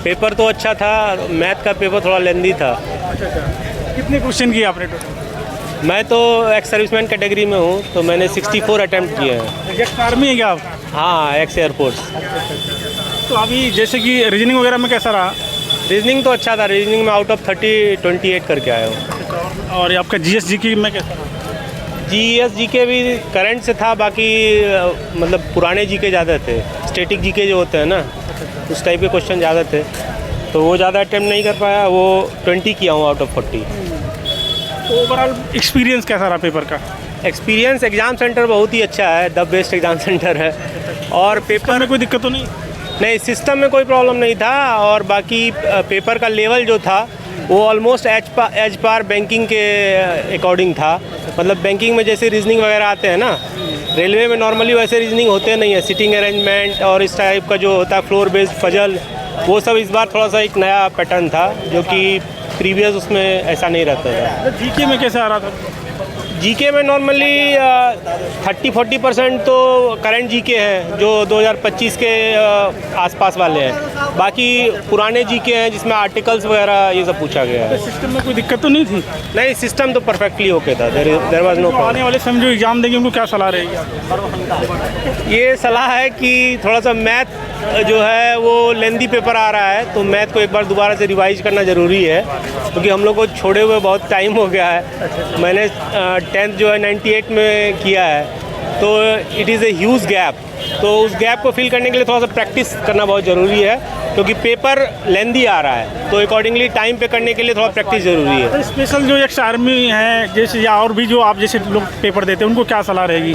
Paper तो अच्छा था, मैथ का पेपर थोड़ा लेंदी था। अच्छा, कितने क्वेश्चन किए आपने टोटल? मैं तो एक्स सर्विसमैन कैटेगरी में हूँ, तो मैंने 64 अटैम्प्ट किए हैं। एग्जैक्ट आर्मी है क्या आप? हाँ, एक्स एयरफोर्स। तो अभी जैसे कि रीजनिंग वगैरह में कैसा रहा? रीजनिंग तो अच्छा था, रीजनिंग में आउट ऑफ 30 28 करके आया हूँ। और ये आपका जीएस जीके में कैसा रहा? जीएस जीके भी करंट से था, बाकी मतलब पुराने जीके ज़्यादा थे, स्टैटिक जीके जो होते हैं ना, उस टाइप के क्वेश्चन ज़्यादा थे, तो वो ज़्यादा अटैम्प्ट नहीं कर पाया। वो 20 किया हूँ आउट ऑफ 40। तो ओवरऑल एक्सपीरियंस कैसा रहा पेपर का? एक्सपीरियंस, एग्ज़ाम सेंटर बहुत ही अच्छा है, द बेस्ट एग्ज़ाम सेंटर है। और पेपर में कोई दिक्कत तो नहीं? नहीं, सिस्टम में कोई प्रॉब्लम नहीं था। और बाकी पेपर का लेवल जो था वो ऑलमोस्ट एज पार बैंकिंग के अकॉर्डिंग था। मतलब बैंकिंग में जैसे रीजनिंग वगैरह आते हैं ना, रेलवे में नॉर्मली वैसे रीजनिंग होते नहीं है, सिटिंग अरेंजमेंट और इस टाइप का जो होता है फ्लोर बेस्ड पजल, वो सब इस बार थोड़ा सा एक नया पैटर्न था, जो कि प्रीवियस उसमें ऐसा नहीं रहता था। जीके में कैसे आ रहा था? जीके में नॉर्मली 30-40% तो करंट जीके हैं, जो 2025 के आसपास वाले हैं। बाकी पुराने जीके हैं जिसमें आर्टिकल्स वगैरह ये सब पूछा गया है। सिस्टम में कोई दिक्कत तो नहीं थी? नहीं, सिस्टम तो परफेक्टली ओके था, देयर वाज नो प्रॉब्लम। आने वाले समय जो एग्जाम देंगे उनको क्या सलाह रहेगी? ये सलाह है कि थोड़ा सा मैथ जो है वो लेंदी पेपर आ रहा है, तो मैथ को एक बार दोबारा से रिवाइज करना ज़रूरी है, क्योंकि हम लोग को छोड़े हुए बहुत टाइम हो गया है। मैंने 10th जो है 98 में किया है, तो it is a huge gap. तो उस गैप को फिल करने के लिए थोड़ा सा प्रैक्टिस करना बहुत ज़रूरी है, क्योंकि पेपर लेंदी आ रहा है, तो अकॉर्डिंगली टाइम पे करने के लिए थोड़ा प्रैक्टिस ज़रूरी है। स्पेशल जो एक्स आर्मी है जैसे, या और भी जो आप जैसे लोग पेपर देते हैं, उनको क्या सलाह रहेगी?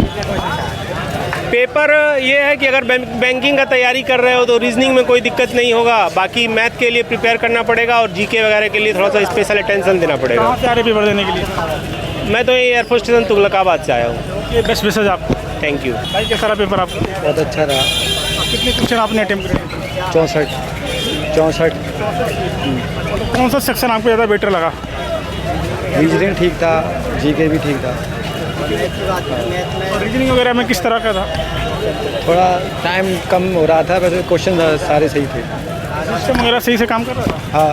पेपर ये है कि अगर बैंकिंग का तैयारी कर रहे हो तो रीजनिंग में कोई दिक्कत नहीं होगा, बाकी मैथ के लिए प्रिपेयर करना पड़ेगा और जीके वगैरह के लिए थोड़ा सा स्पेशल अटेंशन देना पड़ेगा। कहाँ से आ रहे पेपर देने के लिए? मैं तो ये एयरफोर्स स्टेशन तुगलकाबाद से आया हूँ। ये बेस्ट मैसेज आपको। थैंक यू भाई, कैसा रहा पेपर आपका? बहुत अच्छा रहा। कितने क्वेश्चन आपने अटेम्प्ट किए? 64। कौन सा सेक्शन आपको ज़्यादा बेटर लगा? रीजनिंग ठीक था, जीके भी ठीक था। रीजनिंग वगैरह में किस तरह का था? थोड़ा टाइम कम हो रहा था, वैसे क्वेश्चन सारे सही थे। सिस्टम वगैरह सही से काम कर रहा था? हाँ,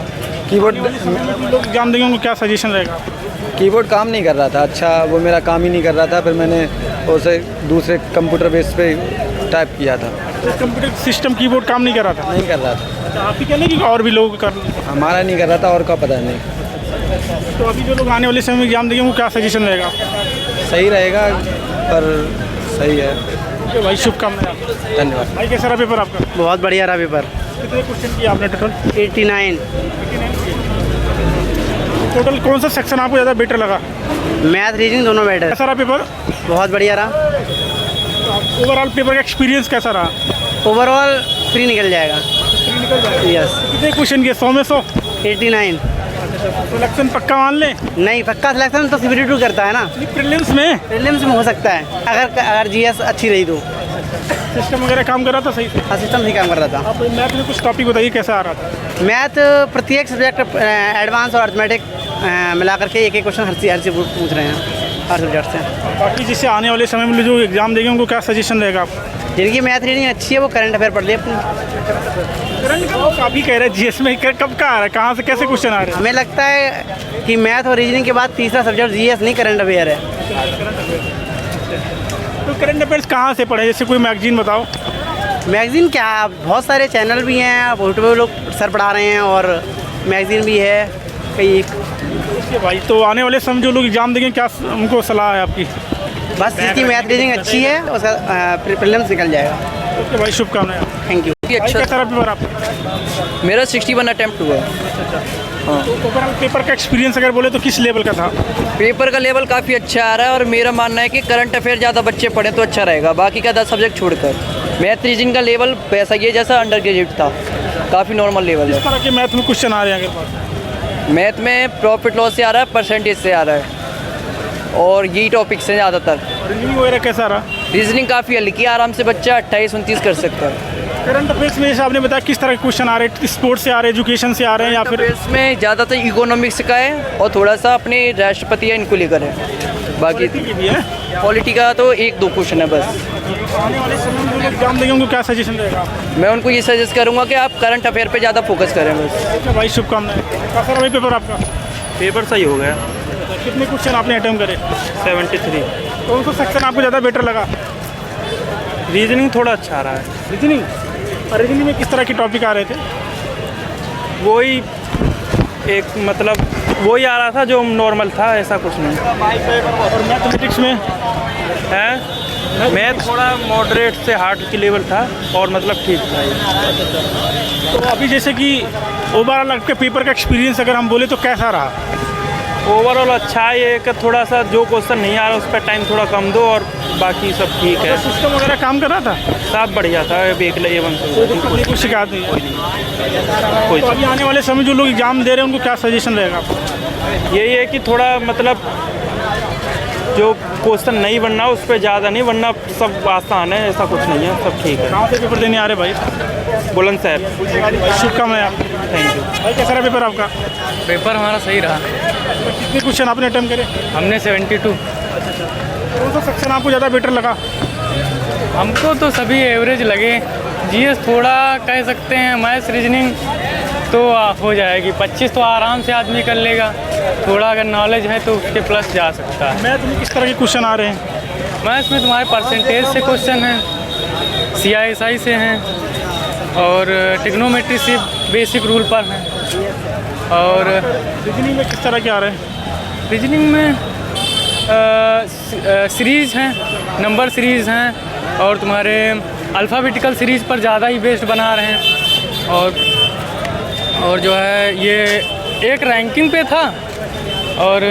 कीबोर्ड लोग एग्जाम देंगे उनको क्या सजेशन रहेगा? कीबोर्ड काम नहीं कर रहा था, अच्छा वो मेरा काम ही नहीं कर रहा था, फिर मैंने उसे दूसरे कंप्यूटर बेस पे टाइप किया था। कंप्यूटर सिस्टम कीबोर्ड काम नहीं कर रहा था? नहीं कर रहा था। आप ही कहने कि और भी लोग कर? हमारा नहीं कर रहा था, और का पता नहीं। तो अभी जो लोग आने वाले समय में एग्जाम देंगे उनको क्या सजेशन रहेगा? सही रहेगा, पर सही है। तो भाई शुभकामनाएं। धन्यवाद। भाई, कैसा रहा पेपर आपका? बहुत बढ़िया रहा पेपर। कितने क्वेश्चन किए आपने टोटल? 89। टोटल कौन सा सेक्शन आपको ज़्यादा बेटर लगा? मैथ रीजनिंग दोनों बेटर। कैसा रहा पेपर? बहुत बढ़िया रहा। ओवरऑल पेपर का एक्सपीरियंस कैसा रहा? ओवरऑल फ्री निकल जाएगा। यस। कितने क्वेश्चन किए? 100 में 100? 89। सिलेक्शन पक्का मान लें? नहीं, पक्का सिलेक्शन तो CBT2 करता है ना। प्रीलिम्स में? प्रीलिम्स में हो सकता है, अगर जीएस अच्छी रही तो। सिस्टम वगैरह काम कर रहा था सही से? हाँ, सिस्टम सही काम कर रहा था। आप मैथ में कुछ टॉपिक बताइए कैसा आ रहा था? मैथ प्रत्येक सब्जेक्ट एडवांस और अर्थमेटिक मिला करके एक क्वेश्चन हर से पूछ रहे हैं, हर सब्जेक्ट से। बाकी जिससे आने वाले समय में जो एग्जाम देंगे उनको क्या सजेशन रहेगा आपका? जिनकी मैथ रीडिंग अच्छी है वो करंट अफेयर पढ़ ले अपनी। करंट का काफ़ी कह रहे हैं जीएस में, कब का आ रहा है, कहाँ से कैसे क्वेश्चन आ रहे हैं? हमें लगता है कि मैथ और रीजनिंग के बाद तीसरा सब्जेक्ट जीएस नहीं, करंट अफेयर है। तो करंट अफेयर्स कहाँ से पढ़े? जैसे कोई मैगजीन बताओ। मैगज़ीन क्या, बहुत सारे चैनल भी हैं, यूट्यूब लोग सर पढ़ा रहे हैं, और मैगज़ीन भी है कई। भाई, तो आने वाले समय जो लोग एग्जाम देंगे क्या उनको सलाह है आपकी? बस जिसकी मैथ रीडिंग अच्छी है उसका प्रीलिम्स निकल जाएगा। ओके भाई, शुभकामनाएं। Thank you. अच्छा कैसा रहा पेपर आपका? मेरा 61 अटैम्प्ट हुआ। हाँ। तो ओवरऑल पेपर का एक्सपीरियंस अगर बोले तो किस लेवल का था? पेपर का लेवल काफ़ी अच्छा आ रहा है, और मेरा मानना है कि करंट अफेयर ज़्यादा बच्चे पढ़ें तो अच्छा रहेगा, बाकी का 10 सब्जेक्ट छोड़कर। मैथ रीजनिंग का लेवल वैसा ही है जैसा अंडर ग्रेजुएट था, काफ़ी नॉर्मल लेवल है। किस तरह के मैथ में क्वेश्चन आ रहे हैं अगर? मैथ में प्रॉफिट लॉस से आ रहा है, परसेंटेज से आ रहा है, और यही टॉपिक से ज़्यादातर। रीजनिंग वगैरह कैसा रहा? रीजनिंग काफ़ी हल्की, आराम से बच्चा 28-29 कर सकता है। करंट अफेयर्स में जैसे आपने बताया किस तरह के क्वेश्चन आ रहे हैं, स्पोर्ट्स से आ रहे हैं, एजुकेशन से आ रहे हैं या फिर इसमें ज़्यादातर इकोनॉमिक्स का है और थोड़ा सा अपने राष्ट्रपति या इनको लेकर है। बाकी की भी है? पॉलिटी का तो 1-2 क्वेश्चन है बस। आने वाले समय में जो लोग एग्जाम देंगे उनको क्या सजेशन रहेगा? मैं उनको ये सजेस्ट करूँगा कि आप करंट अफेयर पे ज़्यादा फोकस करें बस। अच्छा भाई, शुभकामनाएं। कैसा रहा भाई पेपर आपका? पेपर सही हो गया। कितने क्वेश्चन आपने अटेम्प्ट करे? 73। कौन सा सेक्शन आपको ज़्यादा बेटर लगा? रीजनिंग थोड़ा अच्छा आ रहा है। रीजनिंग। और रीजनिंग में किस तरह के टॉपिक आ रहे थे? वही एक मतलब वही आ रहा था जो नॉर्मल था, ऐसा कुछ नहीं और मैथमेटिक्स में? है। मैथ थोड़ा मॉडरेट से हार्ड की लेवल था और मतलब ठीक था। तो अभी जैसे कि ओवरऑल आपके पेपर का एक्सपीरियंस अगर हम बोले तो कैसा रहा? ओवरऑल अच्छा है, ये कि थोड़ा सा जो क्वेश्चन नहीं आ रहा उस पर टाइम थोड़ा कम दो और बाकी सब ठीक है। सिस्टम वगैरह काम कर रहा था? सब बढ़िया था। A1 से कोई शिकायत नहीं है? कोई तो अभी आने वाले समय जो लोग एग्जाम दे रहे हैं उनको क्या सजेशन रहेगा आपको? यही है कि थोड़ा मतलब जो क्वेश्चन नहीं बनना उस पर ज़्यादा नहीं, वरना सब आसान है, ऐसा कुछ नहीं है, सब ठीक है। कहाँ से पेपर देने आ रहे भाई? बुलंदशहर। शुभकामनाएं। थैंक यू भाई कैसा रहा पेपर आपका? पेपर हमारा सही रहा। कितने क्वेश्चन आपने अटेम्प्ट करे? हमने 72। कौन सा सेक्शन आपको ज़्यादा बेटर लगा? हमको तो सभी एवरेज लगे। जीएस थोड़ा कह सकते हैं, मैथ्स रीजनिंग तो हो जाएगी 25 तो आराम से आदमी कर लेगा। थोड़ा अगर नॉलेज है तो उसके प्लस जा सकता है। मैथ में किस तरह के क्वेश्चन आ रहे हैं? मैथ्स में तुम्हारे परसेंटेज से क्वेश्चन हैं, CISI से हैं और ट्रिग्नोमेट्री से बेसिक रूल पर हैं। और रीजनिंग में किस तरह के आ रहे हैं? रीजनिंग में सीरीज़ हैं, नंबर सीरीज़ हैं और तुम्हारे अल्फ़ाबेटिकल सीरीज़ पर ज़्यादा ही बेस्ड बना रहे हैं। और जो है ये एक रैंकिंग पे था और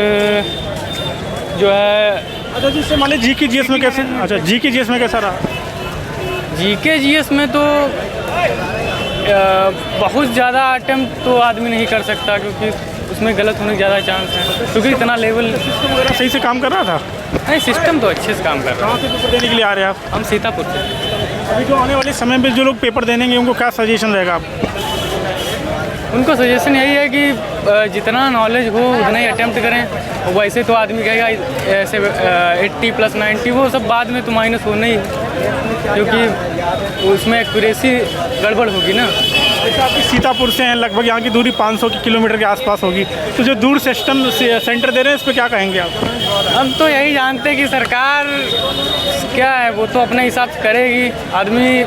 जो है अच्छा, जिससे मान लीजिए GK GS में कैसे? अच्छा, GK GS में कैसा रहा? GK GS में तो बहुत ज़्यादा अटेम्प्ट तो आदमी नहीं कर सकता क्योंकि उसमें गलत होने के ज़्यादा चांस है, क्योंकि इतना लेवल सिस्टम वगैरह सही से काम कर रहा था? नहीं, सिस्टम तो अच्छे से काम कर रहा कहाँ से पेपर देने के लिए आ रहे हैं आप? है। हम सीतापुर से। अभी जो आने वाले समय में जो लोग पेपर देंगे उनको क्या सजेशन रहेगा आप? उनको सजेशन यही है कि जितना नॉलेज हो उतना ही अटेम्प्ट करें। वैसे तो आदमी कहेगा ऐसे 80 + 90 वो सब बाद में तो माइनस होना ही है क्योंकि उसमें एक्यूरेसी गड़बड़ होगी ना। जैसे आपके सीतापुर से हैं, लगभग यहाँ की दूरी 500 किलोमीटर के आसपास होगी, तो जो दूर सिस्टम सेंटर दे रहे हैं इस पर क्या कहेंगे आप? हम तो यही जानते हैं कि सरकार क्या है वो तो अपने हिसाब से करेगी। आदमी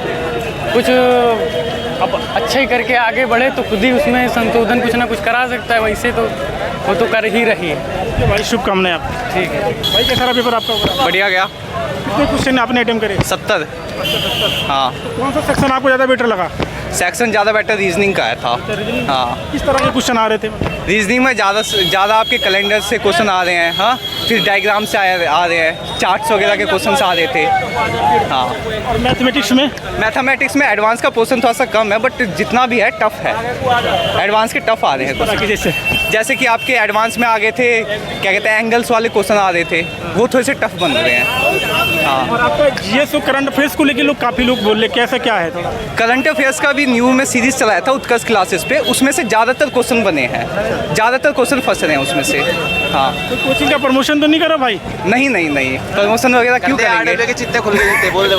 कुछ अब अच्छा ही करके आगे बढ़े तो खुद ही उसमें संशोधन कुछ ना कुछ करा सकता है, वैसे तो वो तो कर ही रही है। भाई शुभकामनाएं आप। ठीक है भाई कैसा रहा पेपर आपका? बढ़िया गया। कितने क्वेश्चन आपने अटेम्प्ट करे? 70। हाँ, कौन सा सेक्शन आपको ज़्यादा बेटर लगा? सेक्शन ज़्यादा बेटर रीजनिंग का था। हाँ, किस तरह के क्वेश्चन आ रहे थे? रीजनिंग में ज़्यादा आपके कैलेंडर से क्वेश्चन आ रहे हैं। हाँ, फिर डायग्राम से आ रहे हैं, चार्ट्स वगैरह के क्वेश्चन आ रहे थे। हाँ, और मैथमेटिक्स में? मैथमेटिक्स में एडवांस का पोर्शन थोड़ा सा कम है, बट जितना भी है टफ है। एडवांस के टफ आ रहे हैं जैसे जैसे कि आपके एडवांस में आगे थे, क्या कहते हैं, एंगल्स वाले क्वेश्चन आ रहे थे, वो थोड़े से टफ बन रहे हैं। हाँ, और आपका GS और करंट अफेयर्स को लेकर काफ़ी लोग बोल रहे, कैसा क्या है? थोड़ा करंट अफेयर्स का भी न्यू में सीरीज चलाया था उत्कर्ष क्लासेस पे, उसमें से ज़्यादातर क्वेश्चन बने हैं, ज़्यादातर क्वेश्चन फंस रहे हैं उसमें से। हाँ, तो कोचिंग का प्रमोशन तो नहीं करा भाई? नहीं नहीं नहीं, प्रमोशन वगैरह क्यों करेंगे? चित्ते खुल गए बोल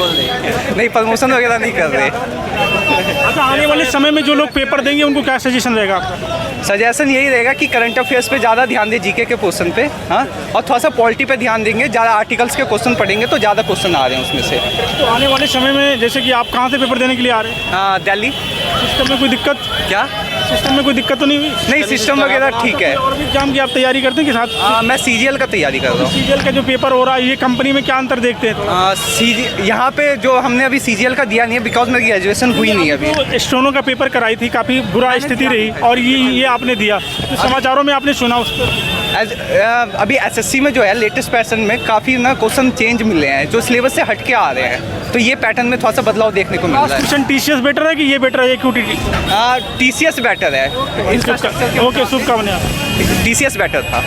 नहीं, प्रमोशन वगैरह नहीं कर रहे। अच्छा, आने वाले समय में जो लोग पेपर देंगे उनको क्या सजेशन रहेगा आपका? सजेशन यही रहेगा कि करंट अफेयर्स पे ज़्यादा ध्यान दें, जीके के पोर्शन पे। हाँ, और थोड़ा सा पॉलिटी पे ध्यान देंगे, ज़्यादा आर्टिकल्स के क्वेश्चन पढ़ेंगे तो ज़्यादा क्वेश्चन आ रहे हैं उसमें से। तो आने वाले समय में जैसे कि आप कहाँ से पेपर देने के लिए आ रहे हैं? हाँ, दिल्ली। सिस्टम में कोई दिक्कत? क्या सिस्टम में कोई दिक्कत तो नहीं हुई? नहीं, सिस्टम वगैरह ठीक है। और भी एग्जाम की आप तैयारी करते हैं कि साथ? मैं CGL का तैयारी कर रहा हूँ। CGL का जो पेपर हो रहा है, ये कंपनी में क्या अंतर देखते हैं? यहाँ पे जो हमने अभी CGL का दिया नहीं है, बिकॉज मेरी ग्रेजुएशन हुई नहीं है अभी। तो स्टोनो का पेपर कराई थी, काफ़ी बुरा स्थिति रही, और ये आपने दिया, तो समाचारों में आपने सुना उस पर? अभी SSC में जो है लेटेस्ट पैटर्न में काफ़ी ना क्वेश्चन चेंज मिले हैं, जो सिलेबस से हट के आ रहे हैं, तो ये पैटर्न में थोड़ा सा बदलाव देखने को मिल रहा है। क्वेश्चन TCS बेटर है कि ये बेटर है, QTT? TCS बेटर है। ओके, शुभकामनाएं। TCS बेटर था।